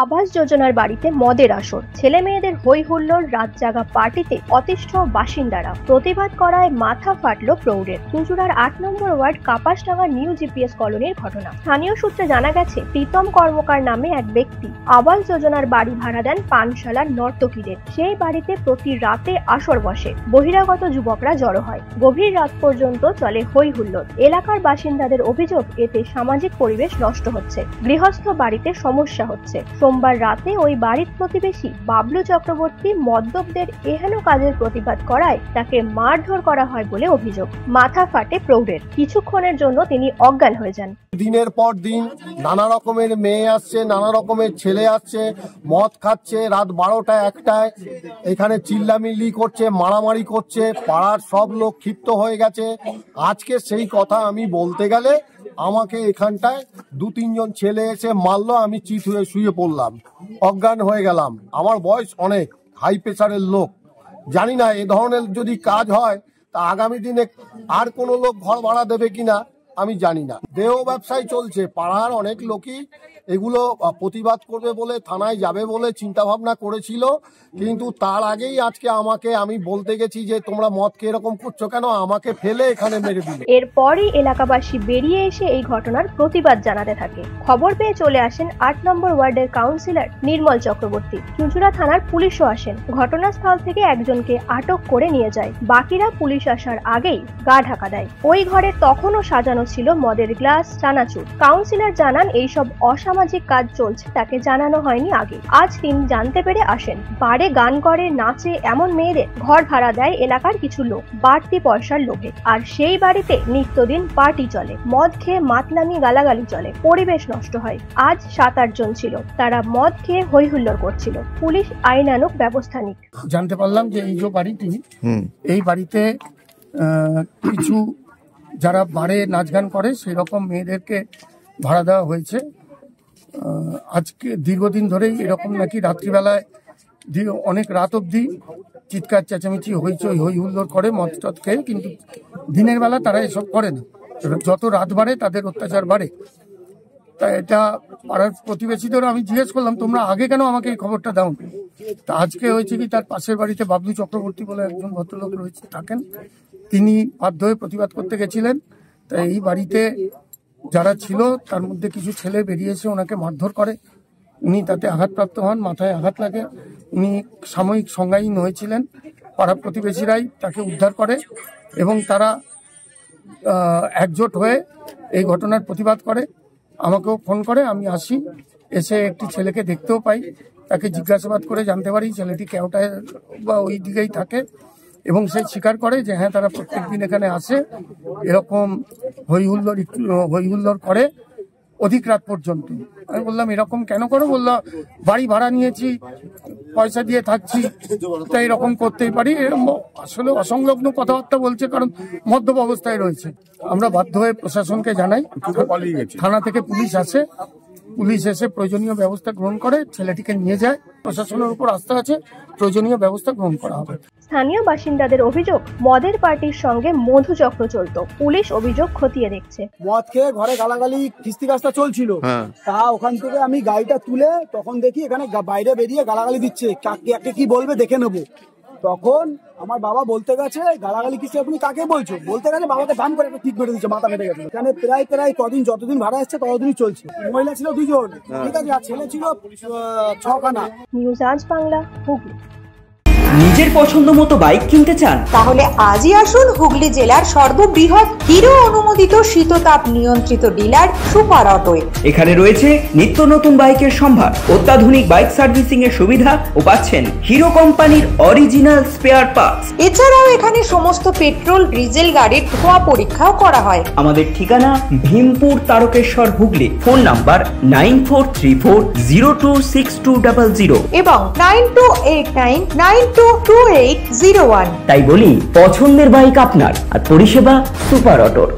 আবাস যোজনার বাড়িতে মদের আসর, ছেলে মেয়েদের হই হুল্লোড়, রাত জাগা পার্টিতে অতিষ্ঠ বাসিন্দারা। প্রতিবাদ করায় মাথা ফাটল প্রৌঢ়ের। চুঁচুড়ার ৮ নম্বর ওয়ার্ড কাপাসডাঙ্গা নিউ জিপিএস কলোনির ঘটনা। স্থানীয় সূত্রে জানা গেছে, প্রীতম কর্মকার নামে এক ব্যক্তি আবাস যোজনার বাড়ি ভাড়া দেন পানশালার নর্তকীদের। সেই বাড়িতে প্রতি রাতে আসর বসে, বহিরাগত যুবকরা জড়ো হয়। গভীর রাত পর্যন্ত চলে হই হুল্লোড়। এলাকার বাসিন্দাদের অভিযোগ, এতে সামাজিক পরিবেশ নষ্ট হচ্ছে, গৃহস্থ বাড়িতে সমস্যা হচ্ছে। সোমবার রাতে ওই বাড়ির প্রতিবেশী বাবলু চক্রবর্তী মদ্যপদের এহেন কাজের প্রতিবাদ করায় তাকে মারধর করা হয় বলে অভিযোগ। মাথা ফাটে প্রৌঢ়ের। কিছুক্ষণের জন্য তিনি অজ্ঞান হয়ে যান। দিনের পর দিন নানা রকমের মেয়ে আসছে, নানা রকমের ছেলে আসছে, মদ খাচ্ছে, রাত 12টা 1টায় এখানে চিল্লামিল্লি করছে, মারামারি করছে। পাড়ার সব লোক ক্ষিপ্ত হয়ে গেছে। আজকে সেই কথা আমি বলতে গেলে আমাকে এখানটায় 2-3 জন ছেলে এসে মারলো, আমি চিত হয়ে শুয়ে পড়লাম, অজ্ঞান হয়ে গেলাম। আমার বয়স অনেক, হাই প্রেসারের লোক। জানি না এ ধরনের যদি কাজ হয় তা আগামী দিনে আর কোনো লোক ঘর ভাড়া দেবে কিনা আমি জানি না। দেহ ব্যবসায় চলছে। পাড়ার অনেক লোকই এগুলো প্রতিবাদ করবে বলে, থানায় যাবে বলে চিন্তা ভাবনা করেছিল, কিন্তু তার আগেই আজকে আমি বলতে গেছি যে তোমরা মদকে এরকম করছো কেন, আমাকে ফেলে এখানে মেরে দিলে। এরপরই এলাকাবাসী বেরিয়ে এসে এই ঘটনার প্রতিবাদ জানাতে থাকে। খবর পেয়ে চলে আসেন ৮ নম্বর ওয়ার্ডের কাউন্সিলর নির্মল চক্রবর্তী। চুঁচুড়া থানার পুলিশও আসেন। ঘটনাস্থল থেকে একজনকে আটক করে নিয়ে যায়। বাকিরা পুলিশ আসার আগেই গা ঢাকা দেয়। ওই ঘরে তখনও সাজানো ছিল মদের গ্লাস, চানাচুর। কাউন্সিলর জানান, এইসব অসামাজিক কাজ চলছে তাকে জানানো হয়নি আগে। আজ তিনি জানতে পেরে আসেন। বারে গান করে, নাচে, এমন মেয়েদের ঘর ভাড়া দেয় এলাকার কিছু লোক বাড়তি পয়সার লোভে। আর সেই বাড়িতে নিত্যদিন পার্টি চলে, মদ খেয়ে মাতলামি গালাগালি চলে, পরিবেশ নষ্ট হয়। আজ 7-8 জন ছিল, তারা মদ খেয়ে হই হুল্লোড় করছিল। পুলিশ আইনানুগ ব্যবস্থা নিক। জানতে পারলাম যে এই যে বাড়িটি, এই বাড়িতে কিছু যারা বারে নাচ গান করে সেই রকম মেয়েদেরকে ভাড়া দেওয়া হয়েছে। আজকে দীর্ঘদিন ধরেই এরকম নাকি রাত্রিবেলায় অনেক রাত অবধি চিৎকার চেঁচামেচি হইচই হই হুল্লোড় করে মদ টদ খেয়ে, কিন্তু দিনের বেলা তারা এসব করে না। যত রাত বাড়ে তাদের অত্যাচার বাড়ে। তা এটা পাড়ার প্রতিবেশীদেরও আমি জিজ্ঞেস করলাম, তোমরা আগে কেন আমাকে এই খবরটা দাও? তা আজকে হয়েছে কি, তার পাশের বাড়িতে বাবলু চক্রবর্তী বলে একজন ভদ্রলোক রয়েছে, থাকেন, তিনি বাধ্য হয়ে প্রতিবাদ করতে গেছিলেন। তাই এই বাড়িতে যারা ছিল তার মধ্যে কিছু ছেলে বেরিয়েছে, ওনাকে মারধর করে। উনি তাতে আঘাতপ্রাপ্ত হন, মাথায় আঘাত লাগে। উনি সাময়িক সংজ্ঞাহীন হয়েছিলেন। পাড়া প্রতিবেশীরাই তাকে উদ্ধার করে এবং তারা একজোট হয়ে এই ঘটনার প্রতিবাদ করে। আমাকেও ফোন করে, আমি আসি, এসে একটি ছেলেকে দেখতেও পাই। তাকে জিজ্ঞাসাবাদ করে জানতে পারি ছেলেটি কেওটায় বা ওই দিকেই থাকে, এবং সে স্বীকার করে যে হ্যাঁ, তারা প্রত্যেকদিন এখানে আসে, এরকম হই হুল্লোড় করে অধিক রাত পর্যন্ত। আমি বললাম, এরকম কেন করো? বললো, বাড়ি ভাড়া নিয়েছি, পয়সা দিয়ে থাকছি, তাই এরকম করতেই পারি। এরকম আসলে অসংলগ্ন কথাবার্তা বলছে, কারণ মদ্যপ অবস্থায় রয়েছে। আমরা বাধ্য হয়ে প্রশাসনকে জানাই। থানা থেকে পুলিশ আসে, পুলিশ এসে প্রয়োজনীয় ব্যবস্থা গ্রহণ করে, ছেলেটিকে নিয়ে যায়। প্রশাসনের উপর আস্থা আছে, প্রয়োজনীয় ব্যবস্থা গ্রহণ করা হবে। স্থানীয় বাসিন্দাদের অভিযোগ, মদের পার্টির সঙ্গে মধুচক্র চলত। পুলিশ অভিযোগ খতিয়ে দেখছে। মদ খেয়ে ঘরে গালাগালি কিস্তি কাজটা চলছিল, তা ওখান থেকে আমি গাড়িটা তুলে তখন দেখি এখানে বাইরে বেরিয়ে গালাগালি দিচ্ছে, কাকে কি বলবে দেখে নেবো। তখন আমার বাবা বলতে গেছে, গালাগালি কিসে আপনি কাকে বলছো? বলতে গেছে, বাবাকে দাম করে একটা ঠিক করে দিচ্ছে, মাথা ফেটে গেছে। এখানে প্রায় কদিন, যতদিন ভাড়া আসছে ততদিনই চলছে। মহিলা ছিল 2 জন, ঠিক আছে, আর ছেলে ছিল 6খানা। নিউজ আজ বাংলা, হুগলি। নিজের পছন্দ মতো বাইক কিনতে চান? তাহলে আজই আসুন হুগলি জেলার সর্ববৃহৎ হিরো অনুমোদিত শীততাপ নিয়ন্ত্রিত ডিলার সুপার অটোয়। এখানে রয়েছে নিত্য নতুন বাইকের সম্ভার, অত্যাধুনিক বাইক সার্ভিসিং এর সুবিধা ও পাচ্ছেন হিরো কোম্পানির অরিজিনাল স্পেয়ার পার্টস। এছাড়াও এখানে সমস্ত পেট্রোল, ডিজেল গাড়ির ধোঁয়া পরীক্ষাও করা হয়। আমাদের ঠিকানা ভীমপুর, তারকেশ্বর, হুগলি। ফোন নাম্বার 9434026200 এবং 9289922801। তাই বলি, পছন্দের বাইক আপনার আর পরিষেবা সুপার অটোর।